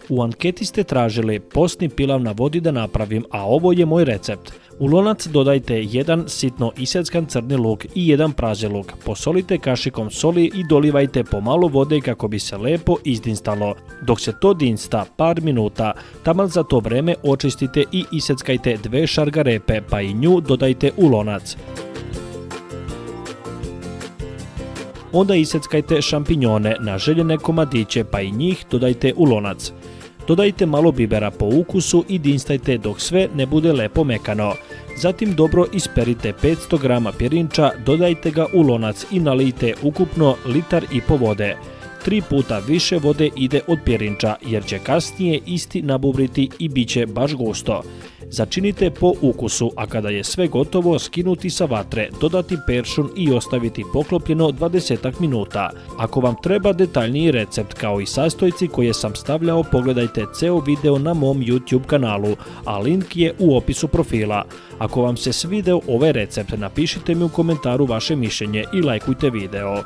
U anketi ste tražili postni pilav na vodi da napravim, a ovo je moj recept. U lonac dodajte 1 sitno isjeckan crni luk i 1 praži luk. Posolite kašikom soli i dolivajte pomalo vode kako bi se lepo izdinstalo. Dok se to dinsta par minuta, taman za to vreme očistite i isjeckajte 2 šargarepe, pa i nju dodajte u lonac. Onda isjeckajte šampinjone na željene komadiće, pa i njih dodajte u lonac. Dodajte malo bibera po ukusu i dinstajte dok sve ne bude lepo mekano. Zatim dobro isperite 500 g pjerinča, dodajte ga u lonac i nalijte ukupno 1,5 litara vode. 3 puta više vode ide od pjerinča jer će kasnije isti nabubriti i bit će baš gusto. Začinite po ukusu, a kada je sve gotovo skinuti sa vatre, dodati peršun i ostaviti poklopljeno 20 minuta. Ako vam treba detaljniji recept kao i sastojci koje sam stavljao, pogledajte ceo video na mom YouTube kanalu, a link je u opisu profila. Ako vam se svideo ovaj recept, napišite mi u komentaru vaše mišljenje i lajkujte video.